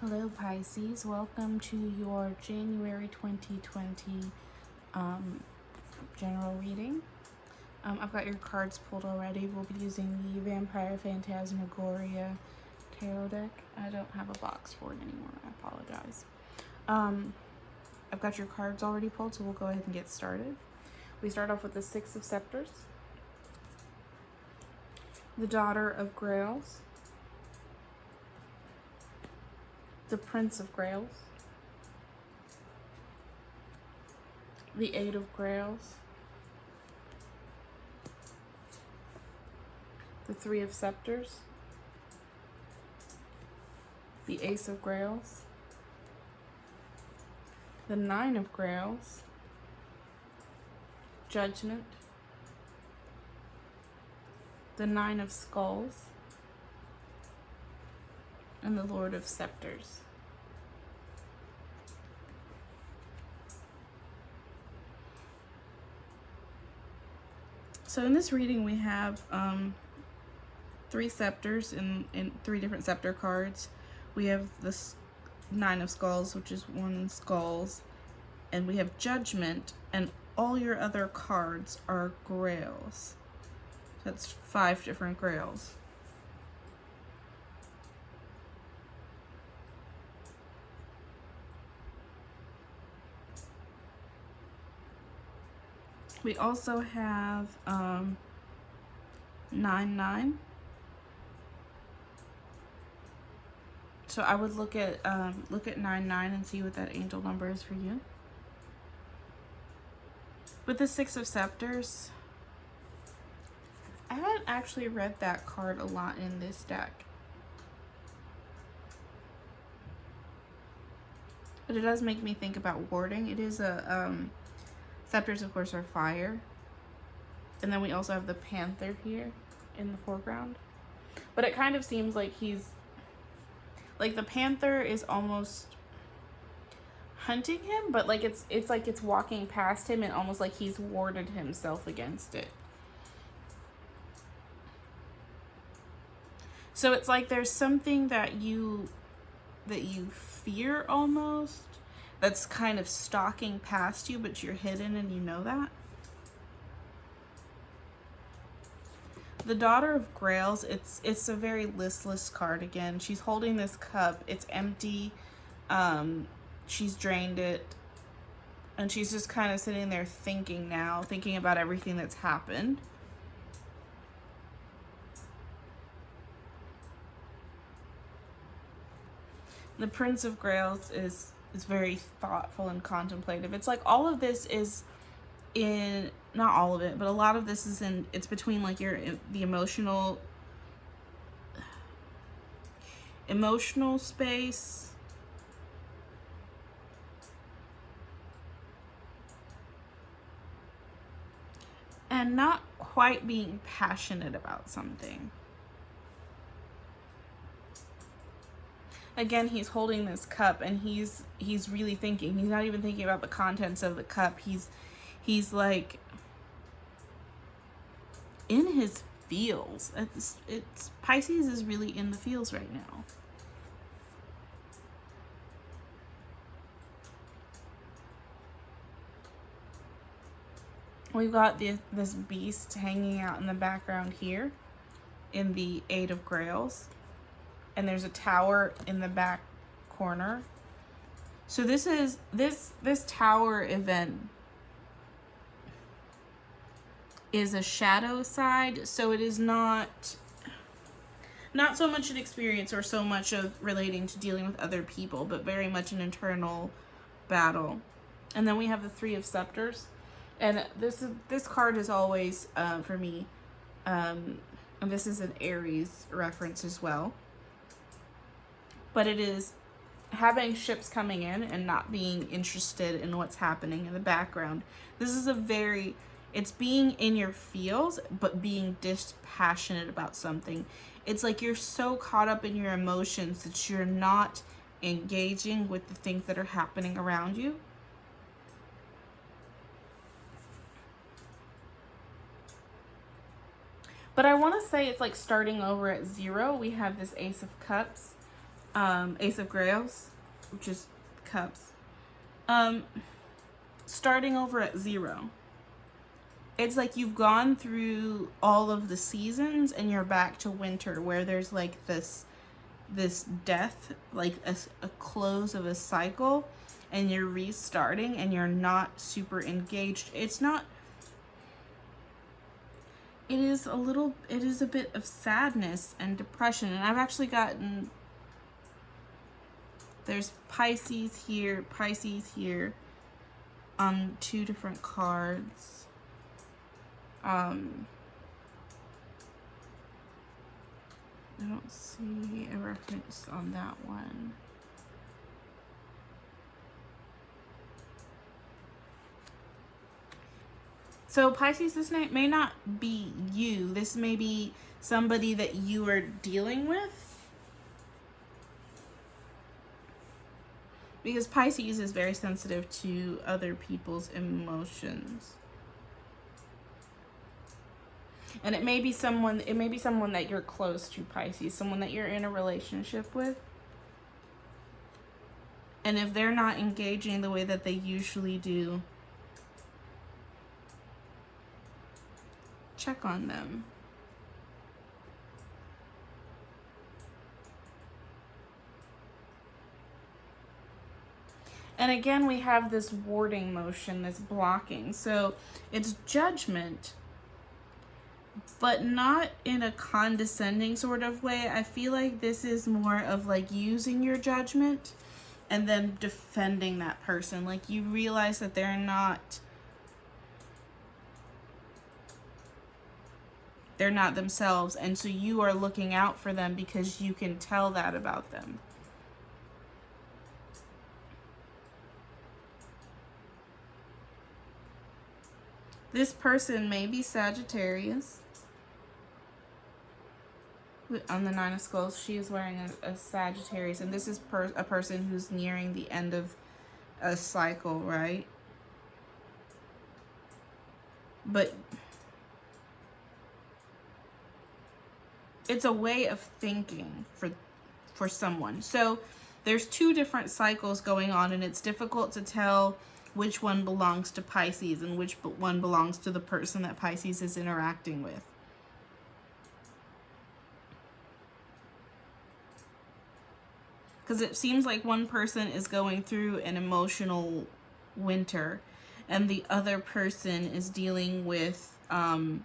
Hello Pisces, welcome to your January 2020 general reading. I've got your cards pulled already. We'll be using the Vampyre Phantasmagoria tarot deck. I don't have a box for it anymore, I apologize. I've got your cards already pulled, so we'll go ahead and get started. We start off with the Six of Scepters, the Daughter of Grails, the Prince of Grails, the Eight of Grails, the Three of Scepters, the Ace of Grails, the Nine of Grails, Judgment, the Nine of Skulls, and the Lord of Scepters. So in this reading we have three scepters in three different scepter cards. We have the Nine of Skulls, which is one skulls, and we have Judgment, and all your other cards are grails. That's 5 different grails. We also have 9-9. So I would look at 9-9 and see what that angel number is for you. With the Six of Scepters, I haven't actually read that card a lot in this deck, but it does make me think about warding. It is a scepters, of course, are fire. And then we also have the panther here in the foreground. But it kind of seems like he's... like the panther is almost hunting him, but like it's like it's walking past him and almost like he's warded himself against it. So it's like there's something that you fear almost, that's kind of stalking past you, but you're hidden and you know that. The Daughter of Grails, it's a very listless card again. She's holding this cup. It's empty. She's drained it. And she's just kind of sitting there thinking about everything that's happened. The Prince of Grails is very thoughtful and contemplative. It's like all of this is in, not all of it, but a lot of this is in, it's between like the emotional space and not quite being passionate about something. Again, he's holding this cup and he's really thinking. He's not even thinking about the contents of the cup. He's like in his feels. It's Pisces is really in the feels right now. We've got this beast hanging out in the background here in the Eight of Grails. And there's a tower in the back corner. So this is this tower event is a shadow side, so it is not so much an experience or so much of relating to dealing with other people, but very much an internal battle. And then we have the Three of Scepters, and this card is always for me, and this is an Aries reference as well. But it is having ships coming in and not being interested in what's happening in the background. This is it's being in your feels, but being dispassionate about something. It's like you're so caught up in your emotions that you're not engaging with the things that are happening around you. But I want to say it's like starting over at 0. We have this Ace of Cups. Ace of Grails, which is cups. Starting over at 0. It's like you've gone through all of the seasons and you're back to winter, where there's like this death, like a close of a cycle, and you're restarting and you're not super engaged. It's not, it is a bit of sadness and depression. And I've actually gotten, there's Pisces here on 2 different cards. I don't see a reference on that one. So Pisces, this night may not be you. This may be somebody that you are dealing with. Because Pisces is very sensitive to other people's emotions. And it may be someone that you're close to, Pisces, someone that you're in a relationship with. And if they're not engaging the way that they usually do, check on them. And again, we have this warding motion, this blocking. So it's judgment, but not in a condescending sort of way. I feel like this is more of like using your judgment and then defending that person. Like you realize that they're not themselves, and so you are looking out for them because you can tell that about them. This person may be Sagittarius. On the 9 of Skulls, she is wearing a Sagittarius, and this is a person who's nearing the end of a cycle, right? But it's a way of thinking for someone. So there's 2 different cycles going on, and it's difficult to tell which one belongs to Pisces and which one belongs to the person that Pisces is interacting with. Because it seems like one person is going through an emotional winter and the other person is dealing with a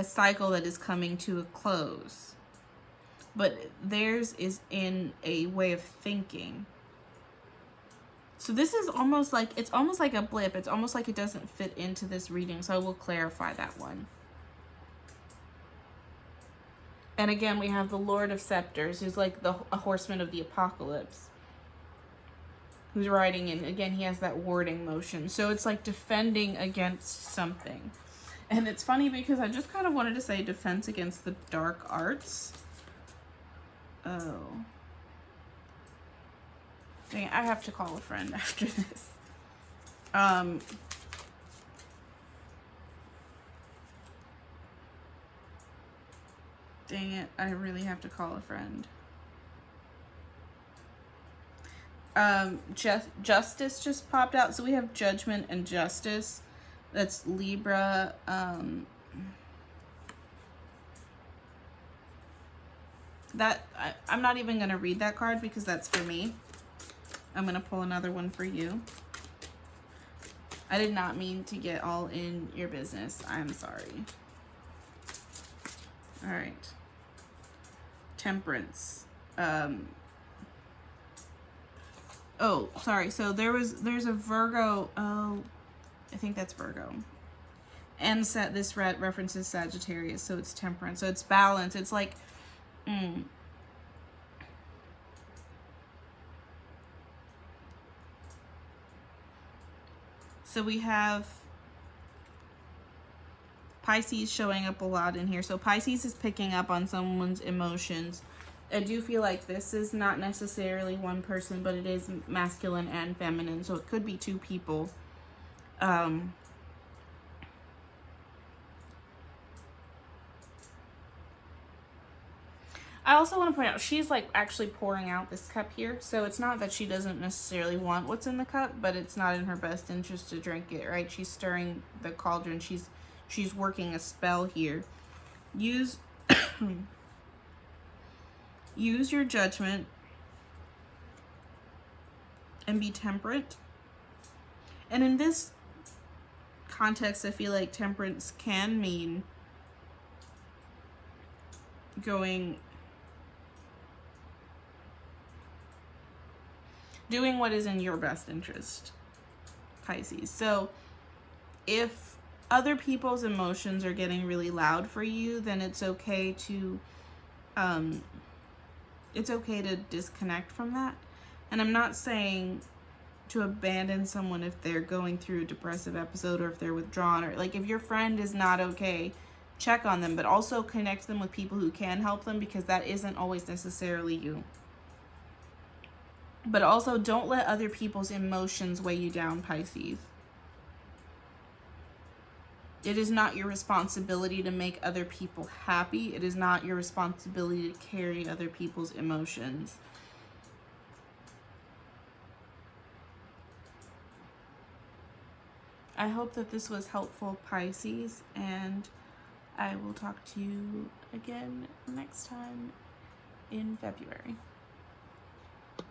cycle that is coming to a close. But theirs is in a way of thinking. So this is almost like, it's almost like a blip. It's almost like it doesn't fit into this reading. So I will clarify that one. And again, we have the Lord of Scepters, who's like a horseman of the apocalypse, who's riding in. Again, he has that warding motion. So it's like defending against something. And it's funny because I just kind of wanted to say defense against the dark arts. Oh. Dang it, I have to call a friend after this. Dang it, I really have to call a friend. Justice just popped out. So we have Judgment and Justice. That's Libra. I'm not even going to read that card because that's for me. I'm going to pull another one for you. I did not mean to get all in your business. I'm sorry. All right. Temperance. Oh, sorry. So there's a Virgo. Oh, I think that's Virgo. And this references Sagittarius, so it's temperance. So it's balance. It's like, So we have Pisces showing up a lot in here. So Pisces is picking up on someone's emotions. I do feel like this is not necessarily one person, but it is masculine and feminine. So it could be 2 people. I also want to point out, she's like actually pouring out this cup here. So it's not that she doesn't necessarily want what's in the cup, but it's not in her best interest to drink it, right? She's stirring the cauldron. She's working a spell here. Use use your judgment and be temperate. And in this context, I feel like temperance can mean doing what is in your best interest, Pisces. So if other people's emotions are getting really loud for you, then it's okay to disconnect from that. And I'm not saying to abandon someone if they're going through a depressive episode or if they're withdrawn, or like if your friend is not okay, check on them, but also connect them with people who can help them, because that isn't always necessarily you. But also don't let other people's emotions weigh you down, Pisces. It is not your responsibility to make other people happy. It is not your responsibility to carry other people's emotions. I hope that this was helpful, Pisces, and I will talk to you again next time in February.